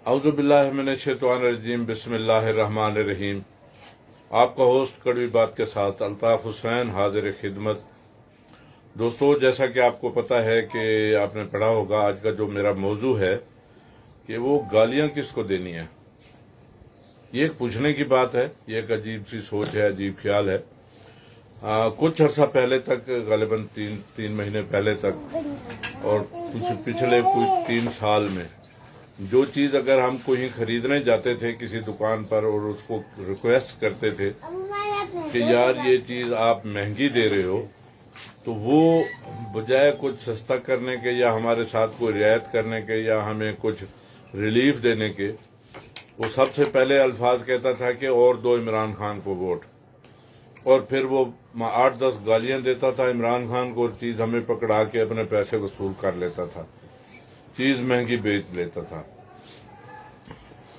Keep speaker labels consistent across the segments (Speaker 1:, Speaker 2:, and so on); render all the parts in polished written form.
Speaker 1: औज़ु बिल्लाहि मिनश्शैतानिर्रजीम बिस्मिल्लाहिर्रहमानिर्रहीम। आपका होस्ट कड़वी बात के साथ अल्ताफ हुसैन हाजिर खिदमत। दोस्तों, जैसा कि आपको पता है कि आपने पढ़ा होगा, आज का जो मेरा मौजू है कि वो गालियां किसको देनी है। ये एक पूछने की बात है, ये एक अजीब सी सोच है, अजीब ख्याल है। कुछ अर्सा पहले तक, गालिबन तीन महीने पहले तक और कुछ पिछले कुछ 3 साल में जो चीज अगर हम कहीं खरीदने जाते थे किसी दुकान पर और उसको रिक्वेस्ट करते थे कि यार ये चीज आप महंगी दे रहे हो, तो वो बजाय कुछ सस्ता करने के या हमारे साथ कोई रियायत करने के या हमें कुछ रिलीफ देने के, वो सबसे पहले अल्फाज कहता था कि और दो इमरान खान को वोट, और फिर वो 8-10 गालियां देता था इमरान खान को और चीज हमें पकड़ा के अपने पैसे वसूल कर लेता था, चीज महंगी बेच लेता था।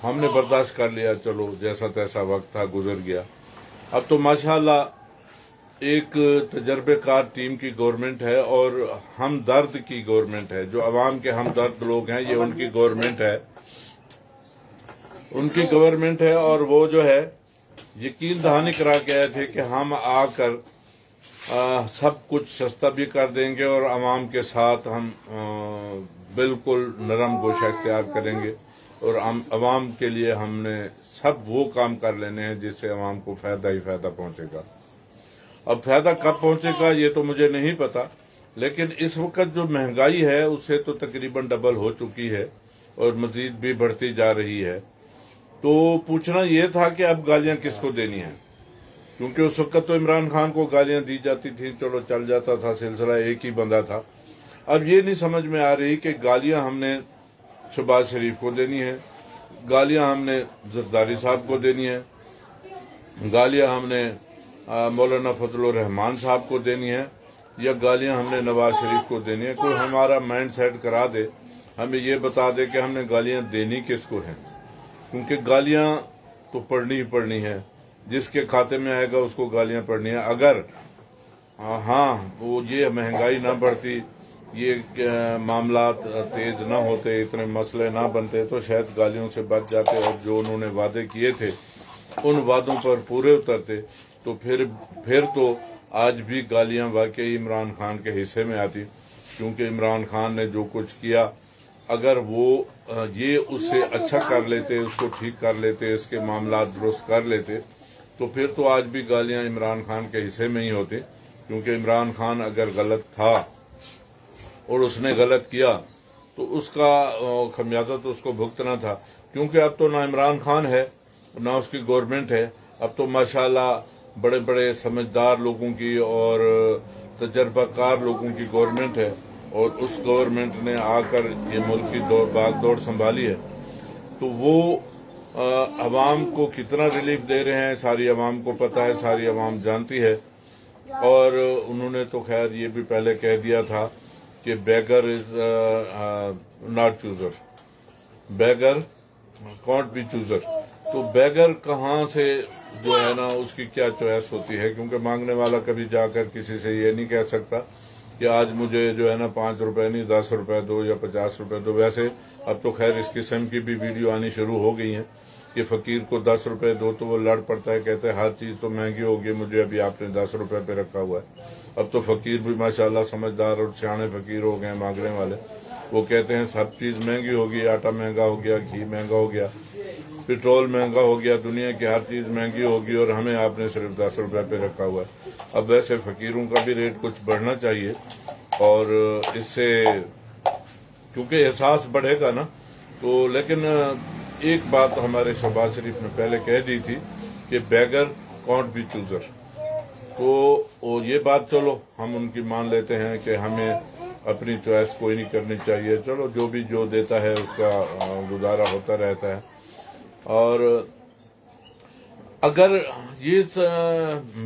Speaker 1: हमने बर्दाश्त कर लिया, चलो जैसा तैसा वक्त था, गुजर गया। अब तो माशाल्लाह एक तजर्बेकार टीम की गवर्नमेंट है और हमदर्द की गवर्नमेंट है। जो अवाम के हमदर्द लोग हैं, ये उनकी गवर्नमेंट है, और वो जो है यकीन दहानी करा के आए थे कि हम आकर सब कुछ सस्ता भी कर देंगे और अवाम के साथ हम बिल्कुल नरम गोशा इख्तियार करेंगे और अवाम के लिए हमने सब वो काम कर लेने हैं जिससे अवाम को फायदा ही फायदा पहुंचेगा। अब फायदा कब पहुंचेगा ये तो मुझे नहीं पता, लेकिन इस वक्त जो महंगाई है उससे तो तकरीबन डबल हो चुकी है और मजीद भी बढ़ती जा रही है। तो पूछना ये था कि अब गालियां किसको देनी है, क्योंकि उस वक्त तो इमरान खान को गालियां दी जाती थी, चलो चल जाता था, सिलसिला एक ही बंदा था। अब ये नहीं समझ में आ रही कि गालियां हमने शहबाज शरीफ को देनी है, गालियां हमने जरदारी साहब को देनी है, गालियां हमने मौलाना फजलुर रहमान साहब को देनी है, या गालियां हमने नवाज शरीफ को देनी है। कोई हमारा माइंड सेट करा दे, हमें ये बता दे कि हमने गालियां देनी किसको है, क्योंकि गालियां तो पढ़नी ही पढ़नी है, जिसके खाते में आएगा उसको गालियां पढ़नी है। अगर हाँ वो ये महंगाई ना बढ़ती, ये मामला तेज ना होते, इतने मसले ना बनते, तो शायद गालियों से बच जाते और जो उन्होंने वादे किए थे उन वादों पर पूरे उतरते, तो फिर तो आज भी गालियां वाकई इमरान खान के हिस्से में आती, क्योंकि इमरान खान ने जो कुछ किया, अगर वो ये उससे अच्छा कर लेते, उसको ठीक कर लेते, इसके मामला दुरुस्त कर लेते, तो फिर तो आज भी गालियां इमरान खान के हिस्से में ही होती। क्योंकि इमरान खान अगर गलत था और उसने गलत किया तो उसका खमियाजा तो उसको भुगतना था, क्योंकि अब तो ना इमरान खान है ना उसकी गवर्नमेंट है, अब तो माशाल्लाह बड़े बड़े समझदार लोगों की और तजर्बाकार लोगों की गवर्नमेंट है, और उस गवर्नमेंट ने आकर ये मुल्क की बागडोर संभाली है। तो वो अवाम को कितना रिलीफ दे रहे हैं सारी अवाम को पता है, सारी अवाम जानती है। और उन्होंने तो खैर ये भी पहले कह दिया था कि beggar is not chooser, beggar can't be chooser. तो बेगर कहाँ से जो है ना उसकी क्या चॉइस होती है, क्योंकि मांगने वाला कभी जाकर किसी से ये नहीं कह सकता कि आज मुझे जो है ना 5 रुपए नहीं 10 रुपए दो या 50 रुपए दो। वैसे अब तो खैर इस किस्म की भी वीडियो आनी शुरू हो गई है कि फकीर को 10 रुपए दो तो वो लड़ पड़ता है, कहते हैं हर चीज तो महंगी होगी, मुझे अभी आपने 10 रुपए पे रखा हुआ है। अब तो फकीर भी माशाल्लाह समझदार और सियाने फकीर हो गए मांगने वाले, वो कहते हैं सब चीज महंगी होगी, आटा महंगा हो गया, घी महंगा हो गया, पेट्रोल महंगा हो गया, दुनिया की हर चीज महंगी होगी और हमें आपने सिर्फ 10 रुपए पे रखा हुआ है। अब वैसे फकीरों का भी रेट कुछ बढ़ना चाहिए, और इससे क्योंकि एहसास बढ़ेगा ना। तो लेकिन एक बात हमारे शहबाज शरीफ ने पहले कह दी थी कि बेगर कॉन्ट बी चूजर, तो ये बात चलो हम उनकी मान लेते हैं कि हमें अपनी चॉइस कोई नहीं करनी चाहिए, चलो जो भी जो देता है उसका गुजारा होता रहता है। और अगर ये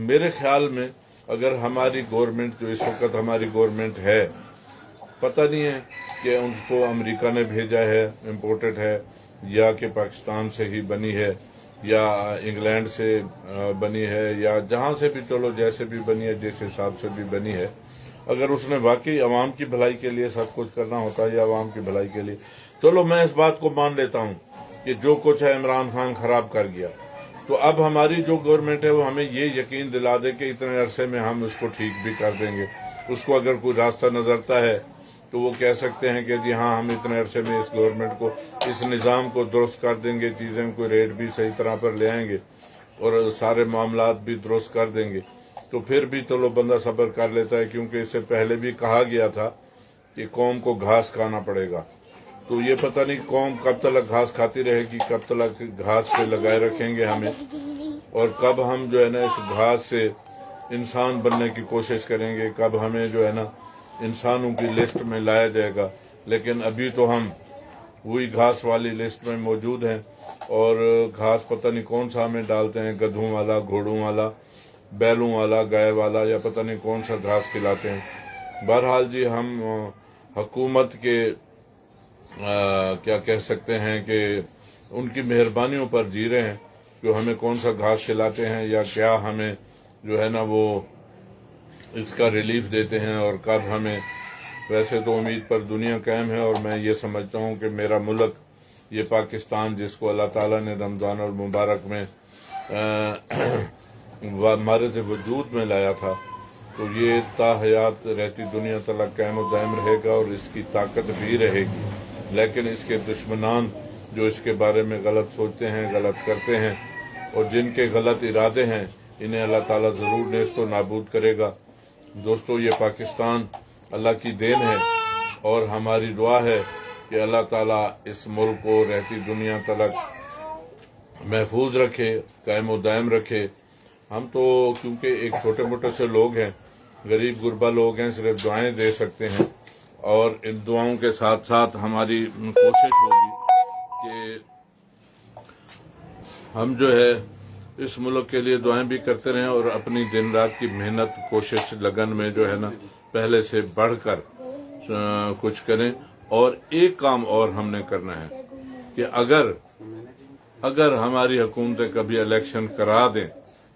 Speaker 1: मेरे ख्याल में अगर हमारी गवर्नमेंट जो इस वक्त हमारी गवर्नमेंट है, पता नहीं है कि उनको अमेरिका ने भेजा है, इम्पोर्टेड है, या कि पाकिस्तान से ही बनी है, या इंग्लैंड से बनी है, या जहां से भी चलो जैसे भी बनी है, जिस हिसाब से भी बनी है, अगर उसने वाकई अवाम की भलाई के लिए सब कुछ करना होता है या अवाम की भलाई के लिए, चलो मैं इस बात को मान लेता हूँ کہ جو کچھ ہے عمران خان خراب کر گیا. تو اب ہماری جو گورنمنٹ ہے وہ ہمیں یہ یقین دلا دے کہ اتنے عرصے میں ہم اس کو ٹھیک بھی کر دیں گے. اس کو اگر کوئی راستہ نظرتا ہے تو وہ کہہ سکتے ہیں کہ جی ہاں ہم اتنے عرصے میں اس گورنمنٹ کو اس نظام کو درست کر دیں گے, چیزیں کو ریٹ بھی صحیح طرح پر لے آئیں گے اور سارے معاملات بھی درست کر دیں گے. تو پھر بھی چلو بندہ صبر کر لیتا ہے, کیونکہ اس سے پہلے بھی کہا گیا تھا کہ قوم کو گھاس کھانا پڑے گا. تو یہ پتہ نہیں قوم کب تک گھاس کھاتی رہے گی, کب تک گھاس پہ لگائے رکھیں گے ہمیں, اور کب ہم جو ہے نا اس گھاس سے انسان بننے کی کوشش کریں گے, کب ہمیں جو ہے نا انسانوں کی لسٹ میں لایا جائے گا. لیکن ابھی تو ہم وہی گھاس والی لسٹ میں موجود ہیں, اور گھاس پتہ نہیں کون سا ہمیں ڈالتے ہیں, گدھوں والا, گھوڑوں والا, بیلوں والا, گائے والا, یا پتہ نہیں کون سا گھاس کھلاتے ہیں. بہرحال جی ہم حکومت کے کیا کہہ سکتے ہیں کہ ان کی مہربانیوں پر جی رہے ہیں کہ ہمیں کون سا گھاس کھلاتے ہیں یا کیا ہمیں جو ہے نا وہ اس کا ریلیف دیتے ہیں, اور کب ہمیں. ویسے تو امید پر دنیا قائم ہے, اور میں یہ سمجھتا ہوں کہ میرا ملک یہ پاکستان جس کو اللہ تعالیٰ نے رمضان المبارک میں مارز وجود میں لایا تھا, تو یہ تا حیات رہتی دنیا تلک قائم و دائم رہے گا اور اس کی طاقت بھی رہے گی. لیکن اس کے دشمنان جو اس کے بارے میں غلط سوچتے ہیں, غلط کرتے ہیں, اور جن کے غلط ارادے ہیں, انہیں اللہ تعالیٰ ضرور نیست و نابود کرے گا. دوستو یہ پاکستان اللہ کی دین ہے, اور ہماری دعا ہے کہ اللہ تعالیٰ اس ملک کو رہتی دنیا تلک محفوظ رکھے, قائم و دائم رکھے. ہم تو کیونکہ ایک چھوٹے موٹے سے لوگ ہیں, غریب غربا لوگ ہیں, صرف دعائیں دے سکتے ہیں, اور ان دعاؤں کے ساتھ ساتھ ہماری کوشش ہوگی کہ ہم جو ہے اس ملک کے لیے دعائیں بھی کرتے رہیں, اور اپنی دن رات کی محنت, کوشش, لگن میں جو ہے نا پہلے سے بڑھ کر کچھ کریں. اور ایک کام اور ہم نے کرنا ہے کہ اگر ہماری حکومتیں کبھی الیکشن کرا دیں,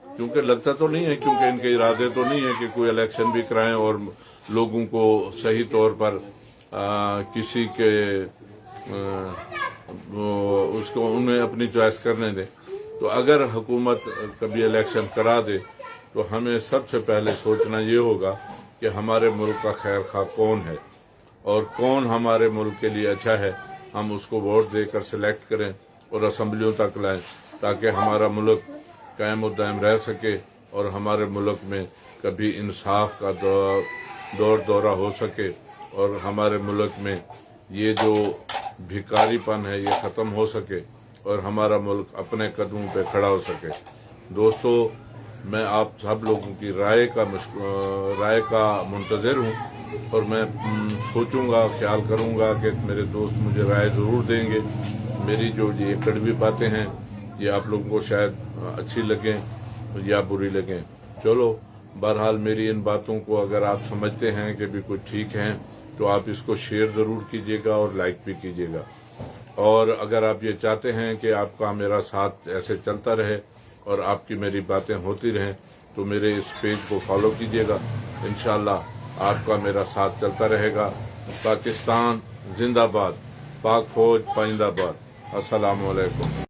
Speaker 1: کیونکہ لگتا تو نہیں ہے, کیونکہ ان کے ارادے تو نہیں ہے کہ کوئی الیکشن بھی کرائیں اور لوگوں کو صحیح طور پر کسی کے اس کو انہیں اپنی چوائس کرنے دیں. تو اگر حکومت کبھی الیکشن کرا دے تو ہمیں سب سے پہلے سوچنا یہ ہوگا کہ ہمارے ملک کا خیر خواہ کون ہے اور کون ہمارے ملک کے لیے اچھا ہے. ہم اس کو ووٹ دے کر سلیکٹ کریں اور اسمبلیوں تک لائیں, تاکہ ہمارا ملک قائم و دائم رہ سکے, اور ہمارے ملک میں کبھی انصاف کا دورہ ہو سکے, اور ہمارے ملک میں یہ جو بھکاری پن ہے یہ ختم ہو سکے, اور ہمارا ملک اپنے قدموں پہ کھڑا ہو سکے. دوستو میں آپ سب لوگوں کی رائے کا منتظر ہوں, اور میں سوچوں گا, خیال کروں گا کہ میرے دوست مجھے رائے ضرور دیں گے. میری جو یہ کڑوی باتیں ہیں یہ آپ لوگوں کو شاید اچھی لگیں یا بری لگیں. چلو بہرحال میری ان باتوں کو اگر آپ سمجھتے ہیں کہ بھی کچھ ٹھیک ہیں تو آپ اس کو شیئر ضرور کیجیے گا اور لائک بھی کیجیے گا. اور اگر آپ یہ چاہتے ہیں کہ آپ کا میرا ساتھ ایسے چلتا رہے اور آپ کی میری باتیں ہوتی رہیں تو میرے اس پیج کو فالو کیجیے گا. انشاءاللہ آپ کا میرا ساتھ چلتا رہے گا. پاکستان زندہ باد, پاک فوج پائندہ باد. السلام علیکم.